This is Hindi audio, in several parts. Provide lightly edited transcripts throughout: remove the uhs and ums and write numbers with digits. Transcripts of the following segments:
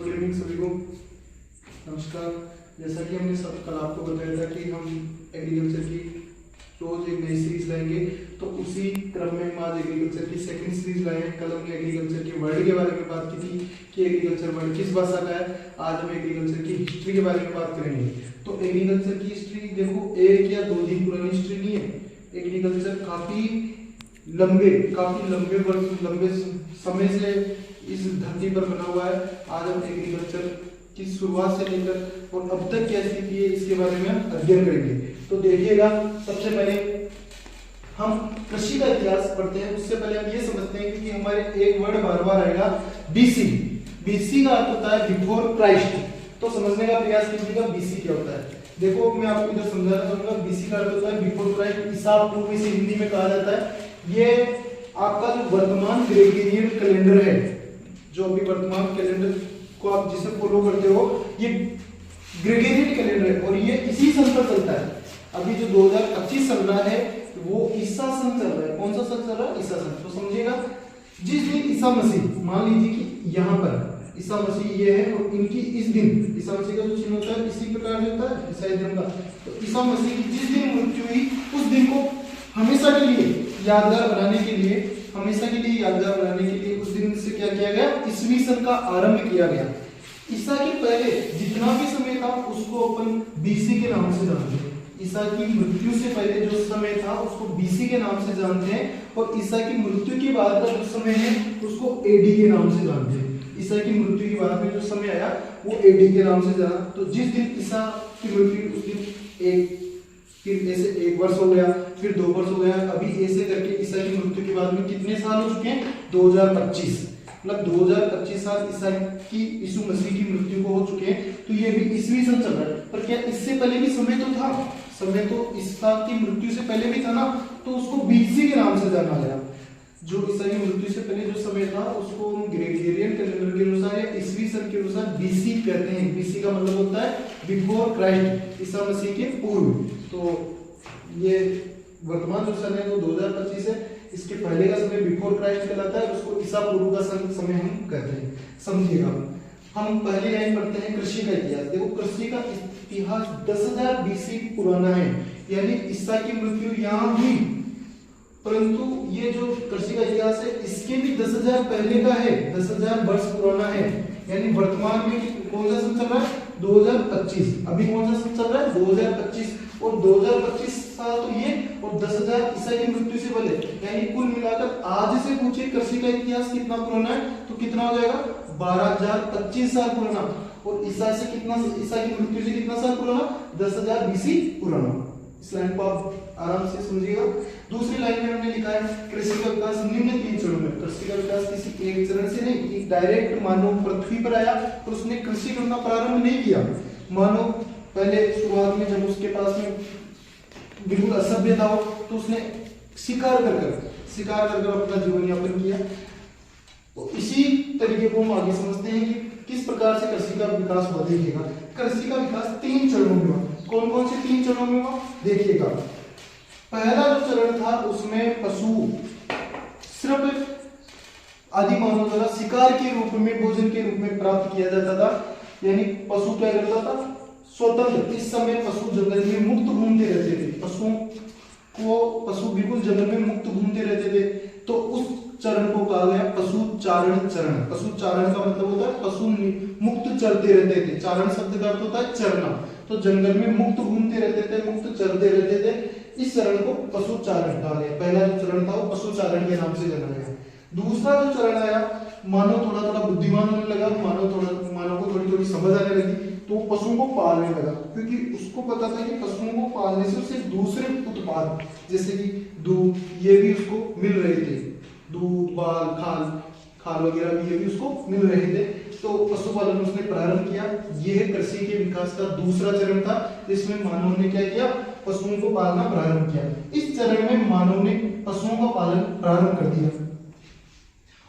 गुड इवनिंग सभी को। नमस्कार। जैसा कि हमने सब कल आपको बताया था कि हम एग्रीकल्चर की रोज एक नई सीरीज लाएंगे, तो उसी क्रम में हम आज एग्रीकल्चर की सेकंड सीरीज लाए हैं। कल हमने एग्रीकल्चर के वर्ड के बारे में बात की थी कि एग्रीकल्चर वर्ड किस भाषा का है। आज हम एग्रीकल्चर की हिस्ट्री के बारे में बात करेंगे। तो एग्रीकल्चर की हिस्ट्री देखो, एक या दो दिन पुरानी हिस्ट्री नहीं है। एग्रीकल्चर काफी लंबे समय से इस धरती पर बना हुआ है। आज हम एग्रीकल्चर की शुरुआत से लेकर और अब तक क्या स्थिति है इसके बारे में अध्ययन करेंगे। तो देखिएगा, सबसे पहले हम कृषि का इतिहास पढ़ते हैं। उससे पहले हम ये समझते हैं कि हमारे एक वर्ड बार बार आएगा बीसी। बीसी का अर्थ होता है बिफोर क्राइस्ट। तो समझने का प्रयास कीजिएगा बीसी क्या होता है। देखो, मैं आपको इधर समझाना चाहूंगा। बीसी का अर्थ होता है बिफोर क्राइस्ट, ईसा पूर्व इसे हिंदी में कहा जाता है। ये आपका जो वर्तमान ग्रेगोरियन कैलेंडर है, जो अभी वर्तमान कैलेंडर को आप जिसे फॉलो करते हो, ये ग्रेगोरियन कैलेंडर है और ये इसी सन पर चलता है। अभी जो 2025 चल रहा है वो ईसा सन चल रहा है। कौन सा सन चल रहा है? ईसा सन। तो समझिएगा, जिस दिन ईसा मसीह, मान लीजिए कि यहाँ पर ईसा मसीह ये है और इनकी इस दिन ईसा मसीह का जो चिन्ह होता है इसी प्रकार से होता है ईसाई धर्म का। तो ईसा मसीह की जिस दिन मृत्यु हुई उस दिन को हमेशा के लिए यादगार बनाने के लिए उस दिन से क्या किया गया? ईसवी सन का आरंभ किया गया। ईसा के पहले जितना भी समय था उसको अपन बीसी के नाम से जानते हैं। ईसा की मृत्यु से पहले जो समय था उसको बीसी के नाम से जानते हैं और ईसा की मृत्यु के बाद का जो समय है उसको एडी के नाम से जानते हैं। ईसा की मृत्यु के बाद में जो समय आया वो एडी के नाम से जाना। तो जिस दिन ईसा की मृत्यु उस दिन फिर ऐसे 1 वर्ष हो गया, फिर 2 वर्ष हो गया, अभी ऐसे करके ईसा की मृत्यु के बाद में कितने साल हो चुके हैं? 2025। मतलब 2025 साल यीशु मसीह की मृत्यु को हो चुके हैं। तो ये भी ईसवी सन चल रहा है। पर क्या इससे पहले भी समय तो था? समय तो ईसा की मृत्यु से पहले भी था ना, तो उसको बीसी के नाम से जाना गया। जो ईसा की मृत्यु से पहले जो समय था उसको हम ग्रेगोरियन कैलेंडर के अनुसार या ईसवी सन के अनुसार बीसी कहते हैं। बीसी का मतलब होता है बिफोर क्राइस्ट, ईसा मसीह के पूर्व। तो ये वर्तमान जो सन है वो 2025 है। इसके पहले का समय बिफोर क्राइस्ट कहलाता है, उसको ईसा पूर्व का समय हम कहते हैं। समझिएगा, हम पहली लाइन पढ़ते हैं कृषि का इतिहास। देखो, कृषि का इतिहास 10,000 बीसी पुराना है, यानी ईसा की मृत्यु यहाँ हुई, परंतु ये जो कृषि का इतिहास है इसके भी 10,000 पहले का है, 10,000 वर्ष पुराना है। यानी वर्तमान में कौन सा सन चल रहा है? 2025। अभी कौन सा सन चल रहा है? 2025। और 2025 साल तो ये और 10,000 ईसा की मृत्यु से पहले, यानी कुल मिलाकर आज से पूछे कृषि का इतिहास कितना पुराना है तो कितना हो जाएगा? 12,025 साल पुराना। और ईसा की मृत्यु से कितना साल पुराना? 10,000 बीसी पुराना। इस लाइन को आप आराम से समझिएगा। दूसरी लाइन में हमने लिखा है कृषि का विकास निम्न 3 चरणों में। कृषि का विकास किसी एक चरण से नहीं, डायरेक्ट मानव पृथ्वी पर आया और उसने कृषि करना प्रारंभ नहीं किया। मानव पहले शुरुआत में जब उसके पास में बिल्कुल असभ्य था तो उसने शिकार कर अपना जीवन यापन किया। तो इसी तरीके को हम आगे समझते हैं कि किस प्रकार से कृषि का विकास हुआ। देखिएगा, कृषि का विकास 3 चरणों में हुआ। कौन कौन से 3 चरणों में हुआ? देखिएगा, पहला जो चरण था उसमें पशु सिर्फ आदि मानव द्वारा शिकार के रूप में, भोजन के रूप में प्राप्त किया जाता था। यानी पशु क्या करता था? स्वतंत्र। इस समय पशु जंगल में मुक्त घूमते रहते थे। पशु बिल्कुल जंगल में मुक्त घूमते रहते थे। तो उस चरण को कहा गया पशुचारण चरण। पशुचारण का मतलब होता है पशु मुक्त चरते रहते थे। चारण शब्द का अर्थ होता है चरना। तो जंगल में मुक्त घूमते रहते थे, मुक्त चरते रहते थे। इस चरण को पशुचारण कहा गया। पहला जो चरण था वो पशुचारण के नाम से जाना गया। दूसरा जो चरण आया, मानव थोड़ा थोड़ा बुद्धिमान होने लगा, मानव को थोड़ी थोड़ी समझ आने लगी, तो पशुओं को पालने लगा, क्योंकि उसको पता था कि पशुओं को पालने से उसे दूसरे उत्पाद जैसे कि दूध, ये भी उसको मिल रहे थे। दूध, बाल, खाल वगैरह भी ये भी उसको मिल रहे थे। तो पशुपालन उसने प्रारंभ किया। यह कृषि के विकास का दूसरा चरण था, जिसमें मानव ने क्या किया? पशुओं को पालना प्रारंभ किया। इस चरण में मानव ने पशुओं का पालन प्रारंभ कर दिया।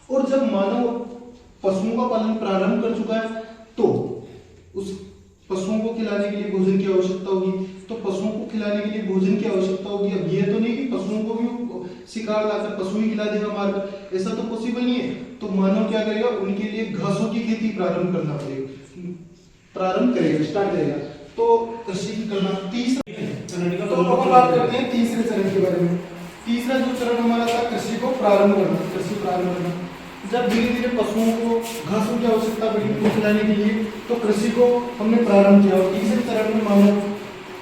और जब मानव पशुओं का पालन प्रारंभ कर चुका है तो उस पशुओं को खिलाने के लिए भोजन की आवश्यकता होगी। तो पशुओं को खिलाने के लिए भोजन की आवश्यकता होगी। अब ये तो नहीं कि पशुओं को भी शिकार लाकर पशु ही खिला देगा मारकर, ऐसा तो पॉसिबल नहीं है। तो मानव क्या करेगा, उनके लिए घासों की खेती प्रारंभ करना पड़ेगा, प्रारंभ करेगा, स्टार्ट करेगा। तो कृषि की करना तीसरा। तो अब बात करते हैं तीसरे चरण के बारे में। तीसरा जो चरण हमारा था कृषि को प्रारंभ करना, कृषि प्रारंभ करना। जब धीरे धीरे पशुओं को घासों की आवश्यकता पड़ी उनको खिलाने के लिए, तो कृषि को हमने प्रारंभ किया। और तीसरे चरण में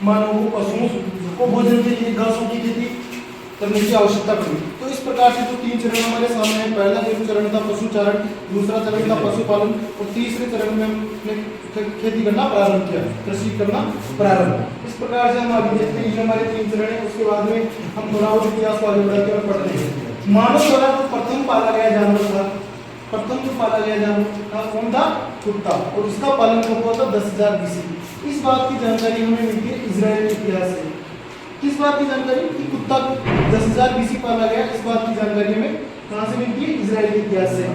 मानव को पशुओं को भोजन के लिए घासों की खेती करने की आवश्यकता पड़ी। तो इस प्रकार से जो तीन चरण हमारे सामने हैं, पहला जो चरण था पशुचारण, दूसरा चरण था पशुपालन, और तीसरे चरण में हमने खेती करना प्रारंभ किया, कृषि करना प्रारंभ। इस प्रकार से हम आगे देखते हैं, ये हमारे तीन चरण है। उसके बाद में हम थोड़ा और इतिहास वाले बढ़ते और पढ़ते हैं। मानव द्वारा जो प्रथम पाला गया जानवर था, प्रथम जो पाला गया जानवर था कौन था, कुत्ता, और उसका पालन कब हुआ था, 10,000 BC। इस बात की जानकारी हमें मिलती है इजराइल के इतिहास से। किस बात की जानकारी, कि कुत्ता 10,000 BC पाला गया, इस बात की जानकारी हमें कहाँ से मिलती है, इजराइल के इतिहास से।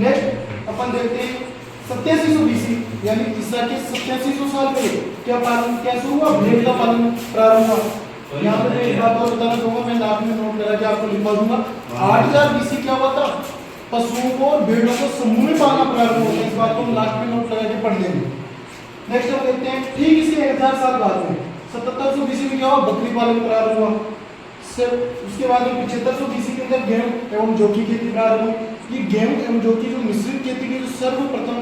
नेक्स्ट अपन देखते हैं 8700 BC, यानी ईसा के 8700 साल पहले क्या शुरू हुआ, भेड़ का पालन प्रारंभ हुआ। यहाँ पे मैं एक बात और बताना चाहूंगा, मैं लास्ट में नोट लगा के आपको लिखवा दूंगा। 8000 BC क्या हुआ था, पशुओं को और भेड़ों को समूह में पालना प्रारंभ हुआ। इस बात को हम लास्ट में नोट लगा के पढ़ लेंगे। नेक्स्ट हम देखते हैं, ठीक इसके 1000 साल बाद में 7700 BC में क्या हुआ, बकरी पालन प्रारंभ हुआ। उसके बाद में 7500 BC के अंदर गेहूं एवं जौ की खेती प्रारंभ हुई। ये गेहूं एवं जौ की जो मिश्रित खेती के जो सर्वप्रथम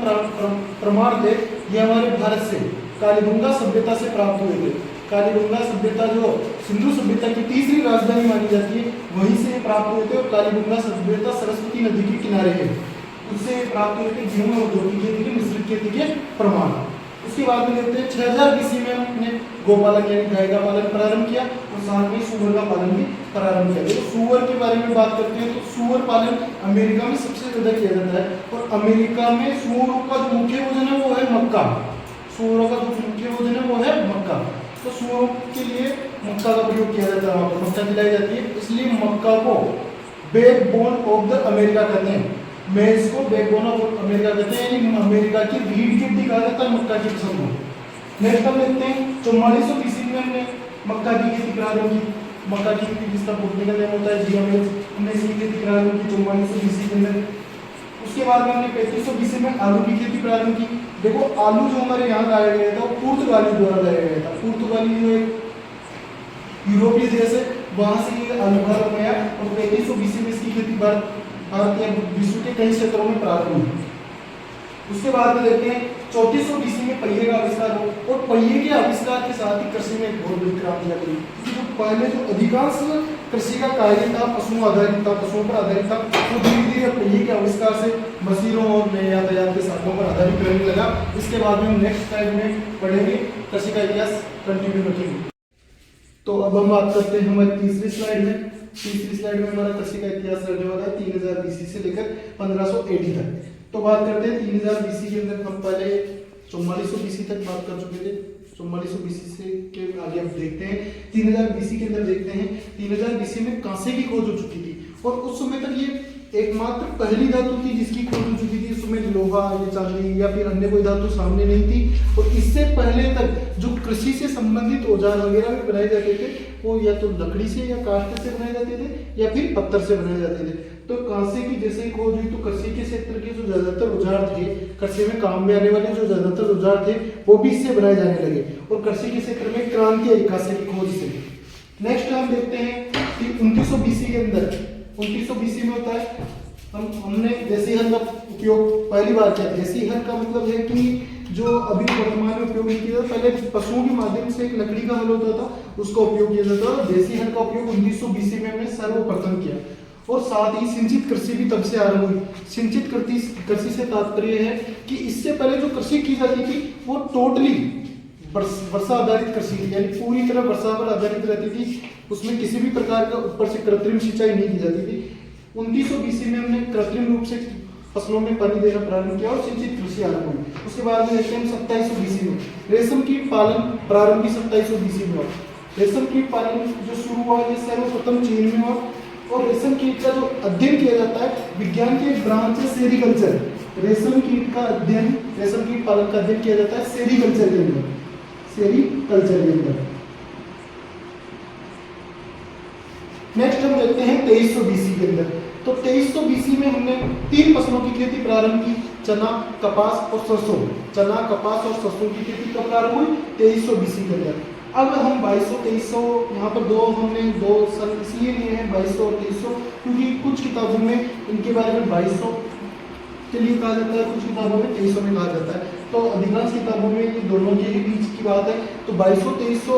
प्रमाण थे, ये हमारे भारत से कालीबंगा सभ्यता से प्राप्त हुए थे। कालीबंगा सभ्यता जो सिंधु सभ्यता की तीसरी राजधानी मानी जाती है, वहीं से प्राप्त हुए थे। और कालीबंगा सभ्यता सरस्वती नदी के किनारे है, उससे प्राप्त हुए थे गेहूं और जौ की खेती के मिश्रित खेती के प्रमाण। उसके बाद में देखते हैं 6000 BC में हमने गोपालन यानी गाय का पालन प्रारंभ किया, और साथ में सुअर का पालन भी प्रारंभ किया। तो सुअर के बारे में बात करते हैं, तो सुअर पालन अमेरिका में सबसे ज्यादा किया जाता है। और अमेरिका में सुअरों का जो मुख्य भोजन है वो है मक्का। सुअरों का जो मुख्य भोजन है वो है मक्का। तो सुअरों के लिए मक्का का प्रयोग किया जाता है, वहाँ पर मक्का खिलाई जाती है, इसलिए मक्का को बैकबोन ऑफ द अमेरिका कहते हैं। मेज को बैकबोन ऑफ अमेरिका कहते हैं, यानी अमेरिका की रीढ़ की हड्डी कहा जाता है मक्का की फसल को। नेक्स्ट हम देखते हैं 4400 BC में हमने मक्का की खेती प्रारंभ की। मक्का की खेती जिसका बोटनिकल नेम होता है जियामेज, हमने इसकी खेती प्रारंभ की 4400 BC के अंदर। उसके बाद में हमने 3500 BC में आलू की खेती प्रारंभ की। देखो आलू जो हमारे यहाँ लाया गया था वो पुर्तगाली द्वारा लाया गया था। पुर्तगाली जो एक यूरोपीय देश है, वहां से ये आलू भारत में आया, और 3500 BC में इसकी खेती भारत या विश्व के कई क्षेत्रों में प्रारंभ हुई। उसके बाद में देखते हैं 3400 BC में पहिए का आविष्कार हो, और पहिए के आविष्कार के साथ ही कृषि में बहुत बड़ी क्रांति आ गई। जो पहले जो अधिकांश कृषि का कार्य था पशुओं आधारित था, पशुओं पर आधारित था, वो धीरे धीरे पहिए के आविष्कार से मशीनों और नए यातायात के साधनों पर आधारित रहने लगा। इसके बाद में हम नेक्स्ट स्लाइड में पढ़ेंगे, कृषि का इतिहास कंटिन्यू रखेंगे। तो अब हम बात करते हैं हमारी तीसरी स्लाइड में। तीसरी स्लाइड में हमारा कृषि का इतिहास रहने वाला है 3000 BC से लेकर 1580 तक। तो बात करते हैं 3000 BC के अंदर, हम पहले 4400 BC तक बात कर चुके थे। 4400 BC से के आगे अब देखते हैं 3000 BC के अंदर देखते हैं 3000 BC में कांसे की खोज हो चुकी थी, और उस समय तक ये एकमात्र पहली धातु थी जिसकी खोज हो चुकी थी। उसमें लोहा या चांदी या फिर अन्य कोई धातु सामने नहीं थी। और इससे पहले तक जो कृषि से संबंधित औजार वगैरह भी बनाए जाते थे, वो या तो लकड़ी से या काष्ठ से बनाए जाते थे या फिर पत्थर से बनाए जाते थे। तो कांसे की जैसे ही खोज हुई तो कृषि के क्षेत्र के जो ज्यादातर औजार थे, कृषि में काम में आने वाले जो ज्यादातर औजार थे, वो भी इससे बनाए जाने लगे, और कृषि के क्षेत्र में क्रांति आई कांसे की खोज से। नेक्स्ट हम देखते हैं कि 2900 BC के अंदर, 2900 BC में होता है हमने देसी हल का उपयोग पहली बार किया। देसी हल का मतलब है कि जो अभी वर्तमान में उपयोग नहीं किया जाता, पहले पशुओं के माध्यम से एक लकड़ी का हल होता था, उसका उपयोग किया जाता था। देसी हल का उपयोग 1900 BC में हमने सर्वप्रथम किया। और साथ ही सिंचित कृषि भी तब से आरंभ हुई। सिंचित कृषि से तात्पर्य है कि इससे पहले जो कृषि की जाती थी वो टोटली वर्षा आधारित कृषि थी, यानी पूरी तरह वर्षा पर आधारित रहती थी। उसमें किसी भी प्रकार का ऊपर से कृत्रिम सिंचाई नहीं की जाती थी। 2900 BC में हमने कृत्रिम रूप से फसलों में पानी देना प्रारंभ किया और सिंचित कृषि आरंभ हुई। उसके बाद में देखते हैं 2700 BC में रेशम कीट पालन प्रारंभ 2700 BC में हुआ। रेशम कीट पालन जो शुरू हुआ ये सर्वप्रथम चीन में हुआ। और रेशम कीट का जो अध्ययन किया जाता है, विज्ञान के एक ब्रांच है सेरीकल्चर। रेशम कीट का अध्ययन, रेशम कीट पालन का अध्ययन किया जाता है सेरीकल्चर के अंदर, सेरीकल्चर के अंदर। नेक्स्ट हम देखते हैं 2300 बीसी के अंदर। तो 2300 बीसी में हमने 3 फसलों की खेती प्रारंभ की, चना, कपास और सरसों। चना, कपास और सरसों की खेती कब प्रारंभ हुई? 2300 बीसी के अंदर। अब हम 2200 2300 यहाँ पर हमने दो सन इसलिए लिए हैं 2200 और 2300, क्योंकि कुछ किताबों में इनके बारे में 2200 के लिए कहा जाता है, कुछ किताबों में 2300 में कहा जाता है। तो अधिकांश किताबों में ये दोनों के ही बीच की बात है। तो 2200 2300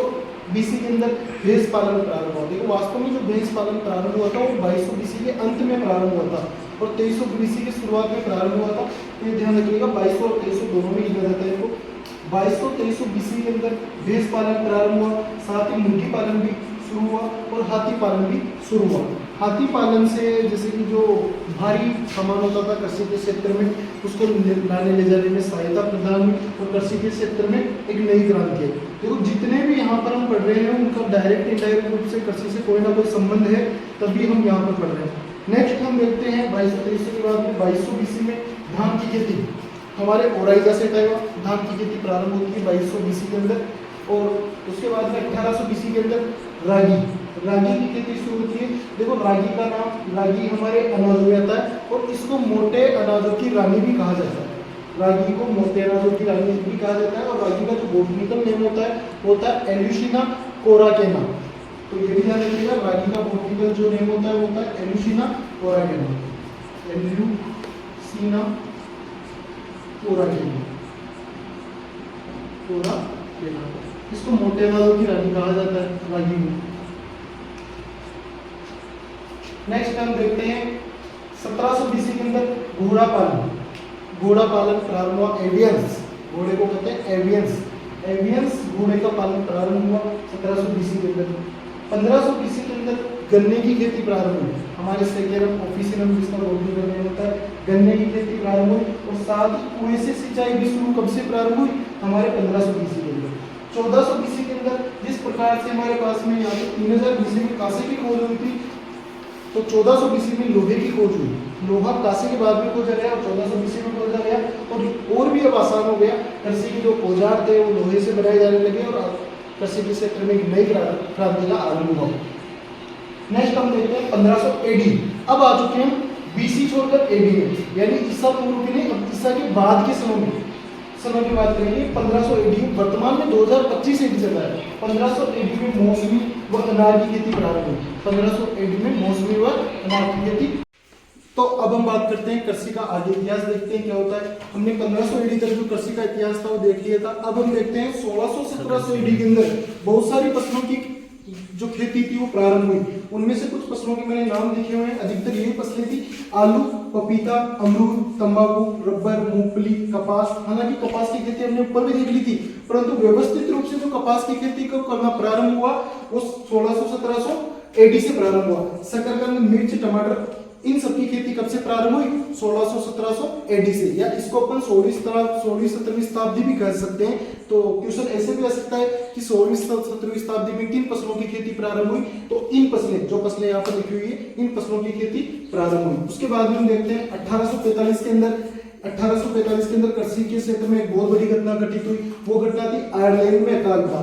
बीसी के अंदर भैंस पालन प्रारंभ हुआ। देखो वास्तव में जो भैंस पालन प्रारंभ हुआ था वो 2200 बीसी के अंत में प्रारंभ हुआ था और 2300 बीसी की शुरुआत में प्रारंभ हुआ था। तो ये ध्यान रखिएगा, 2200 और 2300 दोनों में लिखा जाता है इनको। 2200 2300 बीसी के अंदर भैंस पालन प्रारंभ हुआ, साथ ही मुर्गी पालन भी शुरू हुआ और हाथी पालन भी शुरू हुआ। हाथी पालन से जैसे कि जो भारी सामान होता था कृषि के क्षेत्र में, उसको लाने ले जाने में सहायता प्रदान हुई और कृषि के क्षेत्र में एक नई क्रांति है। देखो जितने भी यहाँ पर हम पढ़ रहे हैं उनका डायरेक्ट इनडायरेक्ट रूप से कृषि से कोई ना कोई संबंध है, तभी हम यहाँ पर पढ़ रहे हैं। नेक्स्ट हम देखते हैं 2200 2300 के बाद में 2200 बीसी में धान की खेती हमारे ओराइजा से तय हुआ। धान की खेती प्रारंभ होती है 2200 बीसी के अंदर और उसके बाद में 1800 बीसी के अंदर रागी की खेती शुरू होती है। देखो रागी का नाम, रागी हमारे अनाज में आता है और इसको मोटे अनाजों की रानी भी कहा जाता है। रागी को मोटे अनाजों की रानी भी कहा जाता है और रागी का जो बॉटनिकल नेम होता है एल्यूसिना कोराकेना। तो ये भी ध्यान रखिएगा, रागी का बॉटनिकल जो नेम होता है वो होता है एल्यूसिना कोराकेना। एल्यूसिना कोराकेना, इसको मोटे अनाजों की रानी कहा जाता है रागी में। नेक्स्ट हम देखते हैं 1700 बीसी के अंदर घोड़ा पालन प्रारंभ हुआ। एवियंस, घोड़े को कहते हैं एवियंस घोड़े का पालन प्रारंभ हुआ 1700 बीसी के अंदर। 1500 बीसी के अंदर गन्ने की खेती प्रारंभ हुई। हमारे सेकेरम ऑफिसियम जिसका बोलने का होता है, गन्ने की खेती प्रारंभ हुई और साथ ही कुएं से सिंचाई भी शुरू कब से प्रारंभ हुई? हमारे 1500 बीसी के अंदर। 1400 बीसी के अंदर जिस प्रकार से हमारे पास में यहाँ पे 3000 बीसी में कांसे की खोज हुई थी, तो 1400 बीसी में लोहे की खोज हुई। लोहा कांसे के बाद में खोजा गया और 1400 बीसी में खोजा गया और भी अब आसान हो गया। कृषि के जो औजार थे वो लोहे से बनाए जाने लगे और कृषि के क्षेत्र में एक नई क्रांति का आरंभ हुआ। नेक्स्ट हम देखते हैं 1500 एडी। अब आ चुके हैं बीसी छोड़कर एडी में, यानी ईसा पूर्व के नहीं, अब ईसा के बाद के समय की बात करेंगे। 1500 एडी वर्तमान में 2025 एडी चल रहा है। 1500 एडी में मौसमी व अनार की खेती प्रारंभ हुई। 1500 एडी में मौसमी व अनार की खेती। तो अब हम बात करते हैं कृषि का आगे इतिहास, देखते हैं क्या होता है। हमने 1500 एडी तक जो कृषि का इतिहास था वो देख लिया था। अब हम देखते हैं 1600-1700 एडी के अंदर बहुत सारी फसलों की जो खेती थी वो प्रारंभ हुई। उनमें से कुछ फसलों के मैंने नाम लिखे हुए हैं। अधिकतर यही फसलें थी, आलू, पपीता, अमरूद, तंबाकू, रबर, मूंगफली, कपास। हालांकि कपास की खेती हमने ऊपर भी देख ली थी, परंतु व्यवस्थित रूप से जो कपास की खेती को करना प्रारंभ हुआ वो 1600-1700 एडी से प्रारंभ हुआ। शकरकंद, मिर्च, टमाटर, इन सबकी खेती कब से प्रारंभ हुई? 1600-1700 एडी से, या इसको अपन 16वीं-17वीं शताब्दी भी कह सकते हैं। तो क्वेश्चन ऐसे भी आ सकता है कि 16वीं-17वीं शताब्दी में किन फसलों की खेती प्रारंभ हुई? तो इन फसलें, जो फसलें यहाँ पर लिखी हुई है, इन फसलों की खेती प्रारंभ हुई। उसके बाद में हम देखते हैं 1845 के अंदर कृषि के क्षेत्र में एक बहुत बड़ी घटना घटित हुई। वो घटना थी आयरलैंड में अकाल पड़ा।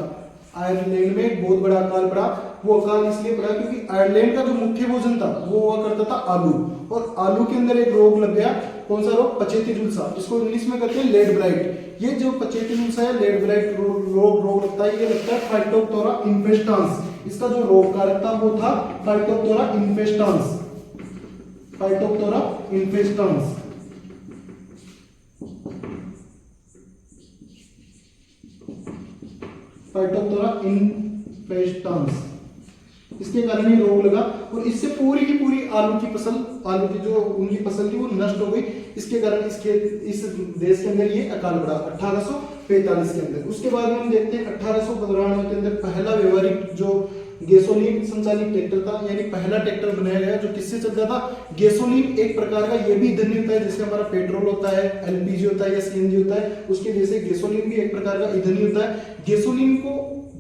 आयरलैंड में एक बहुत बड़ा अकाल पड़ा। वो अकाल इसलिए पड़ा क्योंकि आयरलैंड का जो मुख्य भोजन था वो हुआ करता था आलू, और आलू के अंदर एक रोग लग गया। कौन सा रोग? पचेती झुलसा, इसको इंग्लिश में कहते हैं लेड ब्राइट। ये जो पचेती झुलसा है, लेड ब्राइट रोग लगता है, ये लगता है फाइटोप्थोरा इन्फेस्टांस। इसका जो रोग कारक था वो था Phytophthora infestans. Phytophthora infestans Phytophthora infestans, इसके कारण ही रोग लगा और इससे पूरी की पूरी आलू की जो उनकी फसल थी वो नष्ट हो गई। इसके कारण इस देश के अंदर ये अकाल पड़ा 1845 के अंदर। उसके बाद में हम देखते हैं 1892 के अंदर पहला व्यवहारिक जो गैसोलीन संचालित ट्रैक्टर था, यानी पहला ट्रैक्टर बनाया गया जो किससे चलता था? गैसोलीन एक प्रकार का ये भी ईंधन होता है, जैसे हमारा पेट्रोल होता है, एलपीजी होता है या सीएनजी होता है, उसके जैसे गैसोलीन भी एक प्रकार का ईंधन होता है। गैसोलीन को,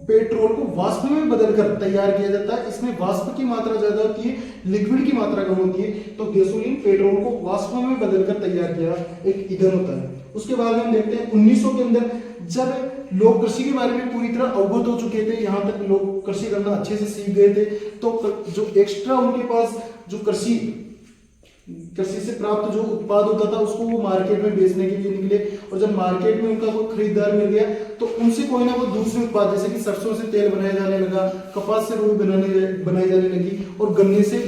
पेट्रोल को वाष्प में बदलकर तैयार किया जाता है। इसमें वाष्प की मात्रा ज्यादा होती है, लिक्विड की मात्रा कम होती है। तो गैसोलीन पेट्रोल को वाष्प में बदलकर तैयार किया एक ईंधन होता है। उसके बाद हम देखते हैं 1900 के अंदर जब लोग कृषि के बारे में पूरी तरह अवगत हो चुके थे, यहाँ तक लोग कृषि करना अच्छे से सीख गए थे, तो जो एक्स्ट्रा उनके पास जो कृषि से प्राप्त जो उत्पाद होता था उसको वो मार्केट में बेचने के लिए निकले। और जब मार्केट में उनका कोई खरीदार मिल गया तो उनसे कोई ना कोई दूसरे उत्पाद, जैसे कि सरसों से तेल बनाया जाने लगा, कपास से रुई बनाई जाने लगी और गन्ने से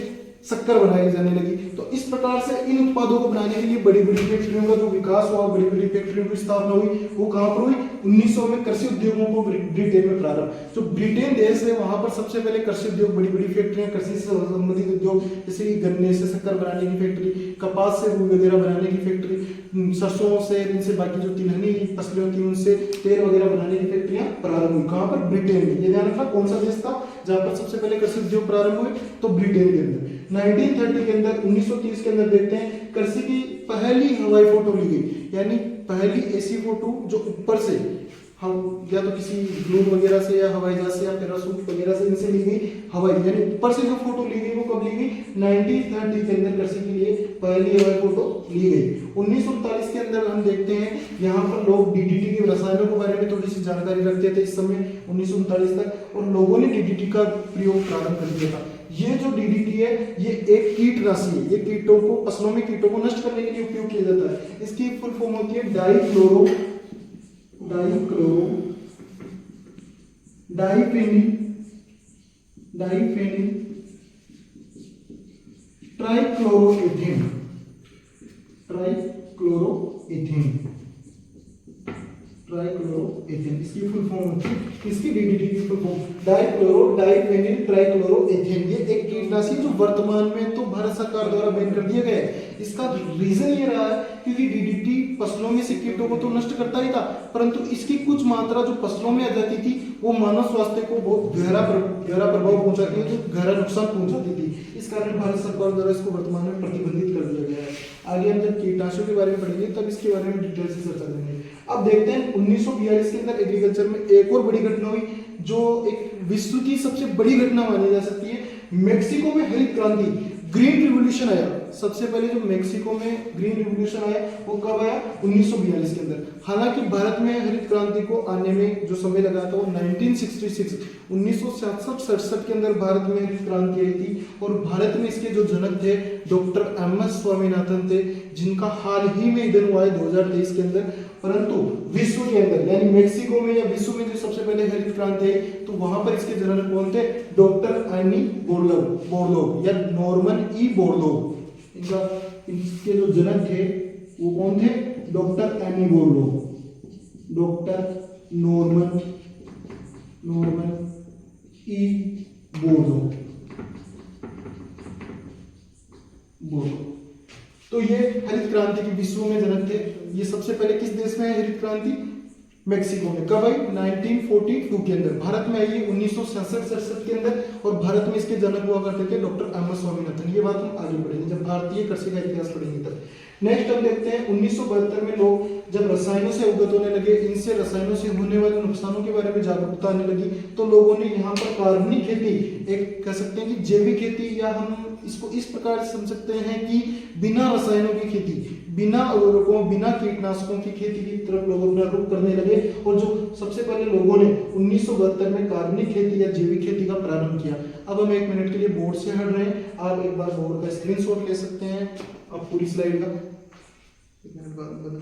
शक्कर बनाई जाने लगी। तो इस प्रकार से इन उत्पादों को बनाने के लिए बड़ी बड़ी फैक्ट्रियों का जो विकास हुआ, बड़ी बड़ी फैक्ट्रियों की स्थापना हुई, वो कहां पर हुई? 1900 में कृषि उद्योगों को ब्रिटेन में प्रारंभ। जो ब्रिटेन देश है वहां पर सबसे पहले कृषि उद्योग, बड़ी बड़ी फैक्ट्रियां, कृषि से संबंधित उद्योग, जैसे कि गन्ने से शक्कर बनाने की फैक्ट्री, कपास से रुई वगैरह बनाने की फैक्ट्री, सरसों से, इनसे बाकी जो तिलहनी फसलें होती हैं उनसे तेल वगैरह बनाने की फैक्ट्रियां प्रारंभ हुई। कहां पर? ब्रिटेन में। ये ध्यान रखना कौन सा देश था जहां पर सबसे पहले कृषि उद्योग प्रारंभ हुए? तो ब्रिटेन के अंदर। 1930 के अंदर, 1930 के अंदर देखते हैं कृषि की पहली हवाई फोटो ली गई, यानी पहली ऐसी फोटो जो ऊपर से हम या तो किसी ग्लोब वगैरह से या हवाई जहाज से या पैराशूट वगैरह से इनसे ली गई हवाई, यानी ऊपर से जो फोटो ली गई वो कब ली गई? 1930 के अंदर कृषि के लिए पहली हवाई फोटो ली गई। 1939 के अंदर हम देखते हैं यहाँ पर लोग डीडीटी के रसायनों के बारे में थोड़ी सी जानकारी रखते थे इस समय 1939 तक, और लोगों ने डीडीटी का प्रयोग प्रारंभ कर दिया था। ये जो डीडीटी है ये एक कीटनाशी है, ये कीटों को, फसलों में कीटों को नष्ट करने के लिए उपयोग किया जाता है। इसकी फुल फॉर्म होती है डाइफेनिल ट्राइक्लोरोएथेन। इसकी फुल फॉर्म होती है, इसकी डीडीटी की फुल फॉर्म डाइफेनिल ट्राइक्लोरोएथेन। ये एक कीटनाशी जो वर्तमान में तो भारत सरकार द्वारा बैन कर दिया गया है। इसका रीजन ये रहा है क्योंकि डीडीटी फसलों में से कीटों को तो नष्ट करता ही था, परंतु इसकी कुछ मात्रा जो फसलों में आ जाती थी वो मानव स्वास्थ्य को बहुत गहरा प्रभाव पहुंचाती है, जो गहरा नुकसान पहुंचाती थी। इस कारण भारत सरकार द्वारा इसको वर्तमान में प्रतिबंधित कर दिया गया है। आगे हम जब कीटनाशकों के बारे में पढ़ेंगे तब इसके बारे में डिटेल से चर्चा करेंगे। अब देखते हैं 1942 के अंदर एग्रीकल्चर में एक और बड़ी घटना हुई जो एक विश्व की सबसे बड़ी घटना मानी जा सकती है। मेक्सिको में हरित क्रांति, ग्रीन रिवॉल्यूशन आया। सबसे पहले जो मेक्सिको में ग्रीन रिवॉल्यूशन आया वो कब आया? 1942 के अंदर। हालांकि भारत में हरित क्रांति को आने में जो समय लगा था वो 1967 के अंदर भारत में हरित क्रांति आई थी। और भारत में इसके जो जनक थे डॉक्टर एमएस स्वामीनाथन थे, जिनका हाल ही में निधन हुआ है 2023 के अंदर। परंतु विश्व के अंदर यानी मेक्सिको में या विश्व में जो सबसे पहले हरित क्रांति है तो वहां पर इसके जनक कौन थे? डॉक्टर एनी बोरलॉग या नॉर्मन ई बोरलॉग। इसके जो जनक थे वो कौन थे? Doctor any Borlaug, doctor Norman E Borlaug. तो ये हरित क्रांति के विश्व में जनक थे। ये सबसे पहले किस देश में है हरित क्रांति? मेक्सिको में। कब आई? 1942 के अंदर। भारत में आई 1967 के अंदर, और भारत में इसके जनक हुआ करते थे डॉक्टर एम एस स्वामीनाथन। ये बात हम आगे पढ़ेंगे जब भारतीय कृषि का इतिहास पढ़ेंगे तब। नेक्स्ट हम देखते हैं 1972 में लोग जब रसायनों से अवगत होने लगे, इनसे रसायनों से होने वाले नुकसानों के बारे में जागरूकता आने लगी, तो लोगों ने यहाँ पर कार्बनिक खेती, एक कह सकते हैं कि जैविक खेती, या हम इसको इस प्रकार से समझ सकते हैं कि बिना रसायनों की खेती, बिना उर्वरकों, बिना कीटनाशकों की खेती की तरफ लोग अपना रुख करने लगे। और जो सबसे पहले लोगों ने 1972 में कार्बनिक खेती या जैविक खेती का प्रारंभ किया। अब हम 1 मिनट के लिए बोर्ड से हट रहे हैं, आप एक बार बोर्ड का स्क्रीनशॉट ले सकते हैं, आप पूरी स्लाइड का 1 मिनट बाद बदल